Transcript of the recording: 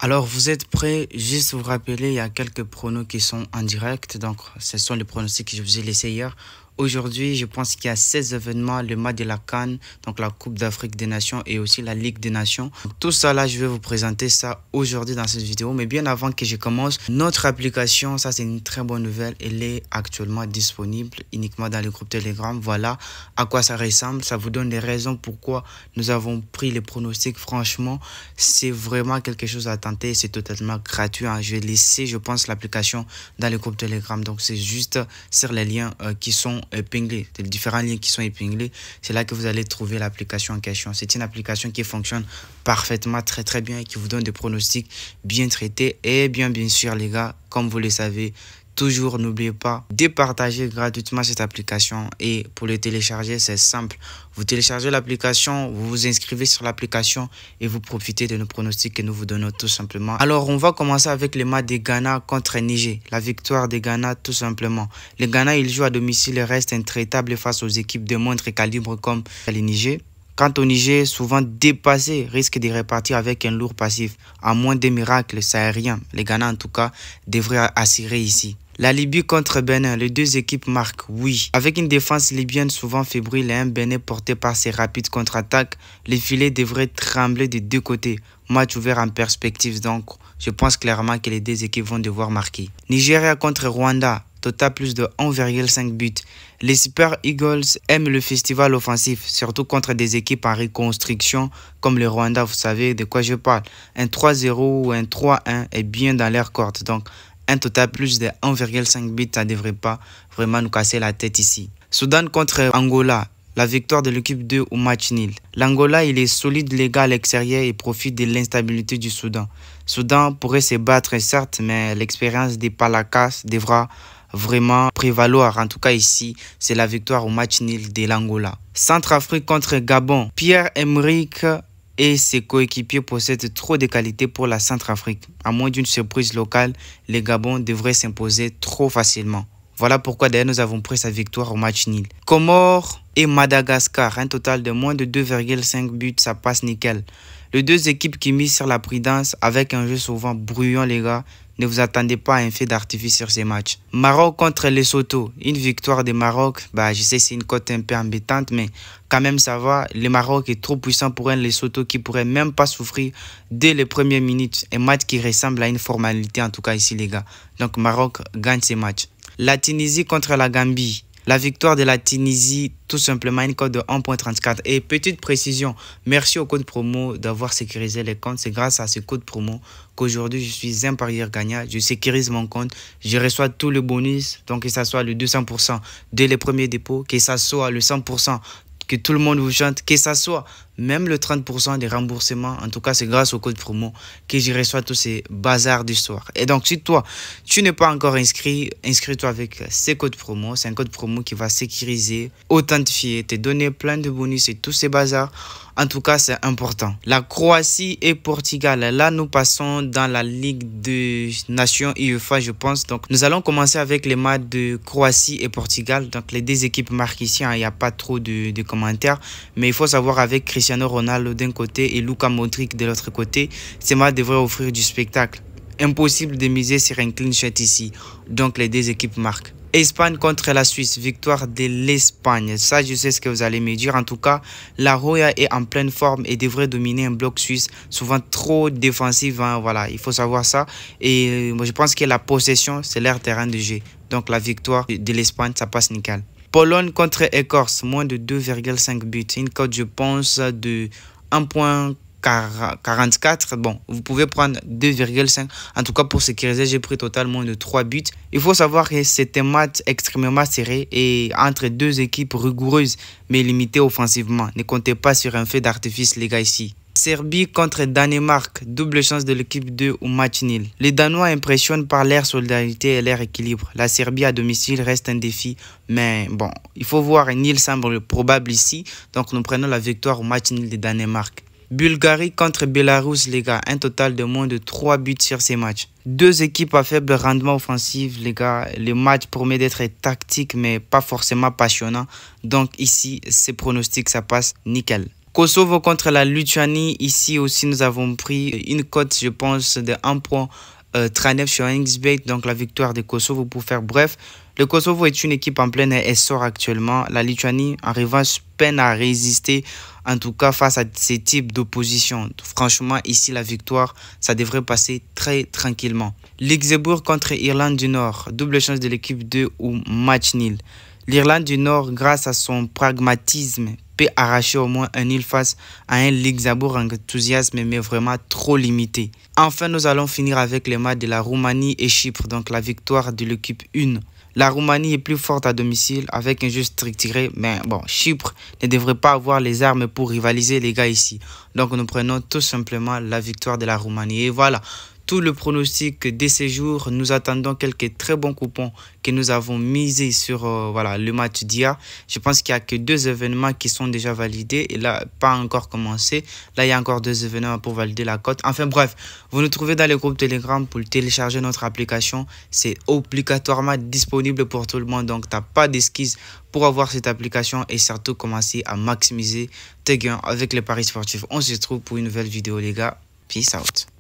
Alors, vous êtes prêts? Juste vous rappeler, il y a quelques pronos qui sont en direct. Donc, ce sont les pronostics que je vous ai laissés hier. Aujourd'hui, je pense qu'il y a 16 événements, le match de la CAN, donc la Coupe d'Afrique des Nations et aussi la Ligue des Nations. Donc, tout ça là, je vais vous présenter ça aujourd'hui dans cette vidéo. Mais bien avant que je commence, notre application, ça c'est une très bonne nouvelle, elle est actuellement disponible uniquement dans le groupe Telegram. Voilà à quoi ça ressemble. Ça vous donne des raisons pourquoi nous avons pris les pronostics. Franchement, c'est vraiment quelque chose à tenter. C'est totalement gratuit, hein. Je vais laisser, je pense, l'application dans le groupe Telegram. Donc, c'est juste sur les liens qui sont épinglés, les différents liens qui sont épinglés, c'est là que vous allez trouver l'application en question. C'est une application qui fonctionne parfaitement, très bien, et qui vous donne des pronostics bien traités. Et bien sûr les gars, comme vous le savez, toujours n'oubliez pas de partager gratuitement cette application. Et pour le télécharger, c'est simple. Vous téléchargez l'application, vous vous inscrivez sur l'application et vous profitez de nos pronostics que nous vous donnons tout simplement. Alors, on va commencer avec le match de Ghana contre Niger. La victoire de Ghana tout simplement. Le Ghana, il joue à domicile et reste intraitable face aux équipes de moindre calibre comme le Niger. Quant au Niger, souvent dépassé, risque de repartir avec un lourd passif. À moins de miracles, ça n'est rien. Les Ghana, en tout cas, devraient assurer ici. La Libye contre Bénin, les deux équipes marquent, oui. Avec une défense libyenne souvent fébrile et un Bénin porté par ses rapides contre-attaques, les filets devraient trembler des deux côtés. Match ouvert en perspective donc, je pense clairement que les deux équipes vont devoir marquer. Nigeria contre Rwanda, total plus de 1,5 buts. Les Super Eagles aiment le festival offensif, surtout contre des équipes en reconstruction comme le Rwanda, vous savez de quoi je parle. Un 3-0 ou un 3-1 est bien dans leur corde, donc un total plus de 1,5 buts, ça ne devrait pas vraiment nous casser la tête ici. Soudan contre Angola, la victoire de l'équipe 2 au match nul. L'Angola, il est solide les gars à l'extérieur et profite de l'instabilité du Soudan. Soudan pourrait se battre certes, mais l'expérience des Palakas devra vraiment prévaloir. En tout cas ici, c'est la victoire au match nul de l'Angola. Centrafrique contre Gabon. Pierre-Emerick et ses coéquipiers possèdent trop de qualités pour la Centrafrique. À moins d'une surprise locale, les Gabon devraient s'imposer trop facilement. Voilà pourquoi d'ailleurs nous avons pris sa victoire au match nul. Comores et Madagascar, un total de moins de 2,5 buts, ça passe nickel. Les deux équipes qui misent sur la prudence avec un jeu souvent bruyant les gars. Ne vous attendez pas à un fait d'artifice sur ces matchs. Maroc contre Lesotho. Une victoire des Maroc. Je sais c'est une cote un peu embêtante, mais quand même ça va. Le Maroc est trop puissant pour un Lesotho qui pourrait même pas souffrir dès les premières minutes. Un match qui ressemble à une formalité en tout cas ici les gars. Donc Maroc gagne ces matchs. La Tunisie contre la Gambie. La victoire de la Tunisie, tout simplement une cote de 1,34. Et petite précision, merci au code promo d'avoir sécurisé les comptes. C'est grâce à ce code promo qu'aujourd'hui je suis un parieur gagnant. Je sécurise mon compte, je reçois tout le bonus. Donc que ça soit le 200% dès les premiers dépôts, que ça soit le 100%. Que tout le monde vous chante, que ça soit même le 30% des remboursements. En tout cas, c'est grâce au code promo que je reçois tous ces bazars d'histoire. Et donc, si toi, tu n'es pas encore inscrit, inscris-toi avec ces codes promo. C'est un code promo qui va sécuriser, authentifier, te donner plein de bonus et tous ces bazars. En tout cas, c'est important. La Croatie et Portugal. Là, nous passons dans la Ligue des Nations UEFA, je pense. Donc, nous allons commencer avec les matchs de Croatie et Portugal. Donc, les deux équipes marquent ici. Il n'y a pas trop de commentaires. Mais il faut savoir avec Cristiano Ronaldo d'un côté et Luka Modric de l'autre côté, ces matchs devraient offrir du spectacle. Impossible de miser sur un clean sheet ici. Donc, les deux équipes marquent. Espagne contre la Suisse, victoire de l'Espagne. Ça, je sais ce que vous allez me dire. En tout cas, la Roya est en pleine forme et devrait dominer un bloc suisse, souvent trop défensif. Hein, voilà, il faut savoir ça. Et moi, je pense que la possession, c'est leur terrain de jeu. Donc, la victoire de l'Espagne, ça passe nickel. Pologne contre Écosse, moins de 2,5 buts. Une cote, je pense, de 1,44. Bon, vous pouvez prendre 2,5. En tout cas, pour sécuriser, j'ai pris totalement de 3 buts. Il faut savoir que c'est un match extrêmement serré et entre deux équipes rigoureuses, mais limitées offensivement. Ne comptez pas sur un fait d'artifice, les gars, ici. Serbie contre Danemark, double chance de l'équipe 2 au match nul. Les Danois impressionnent par leur solidarité et leur équilibre. La Serbie à domicile reste un défi, mais bon, il faut voir, un nul semble probable ici. Donc nous prenons la victoire au match nul de Danemark. Bulgarie contre Belarus, les gars. Un total de moins de 3 buts sur ces matchs. Deux équipes à faible rendement offensif, les gars. Le match promet d'être tactique, mais pas forcément passionnant. Donc ici, ces pronostics, ça passe nickel. Kosovo contre la Lituanie. Ici aussi, nous avons pris une cote, je pense, de 1.39 sur XBet. Donc, la victoire de Kosovo pour faire bref. Le Kosovo est une équipe en plein essor actuellement. La Lituanie, en revanche, peine à résister, en tout cas face à ces types d'opposition. Franchement, ici, la victoire, ça devrait passer très tranquillement. Luxembourg contre Irlande du Nord. Double chance de l'équipe 2 ou match nul. L'Irlande du Nord, grâce à son pragmatisme, peut arracher au moins un nul face à un Luxembourg enthousiasme, mais vraiment trop limité. Enfin, nous allons finir avec les matchs de la Roumanie et Chypre, donc la victoire de l'équipe 1. La Roumanie est plus forte à domicile avec un jeu strict tiré, mais bon, Chypre ne devrait pas avoir les armes pour rivaliser les gars ici. Donc nous prenons tout simplement la victoire de la Roumanie. Et voilà, tout le pronostic des séjours. Nous attendons quelques très bons coupons que nous avons misés sur voilà, le match d'hier. Je pense qu'il n'y a que 2 événements qui sont déjà validés et là, pas encore commencé. Là, il y a encore 2 événements pour valider la cote. Enfin bref, vous nous trouvez dans le groupe Telegram pour télécharger notre application. C'est obligatoirement disponible pour tout le monde, donc tu n'as pas d'esquisse pour avoir cette application et surtout commencer à maximiser tes gains avec les paris sportifs. On se retrouve pour une nouvelle vidéo les gars. Peace out.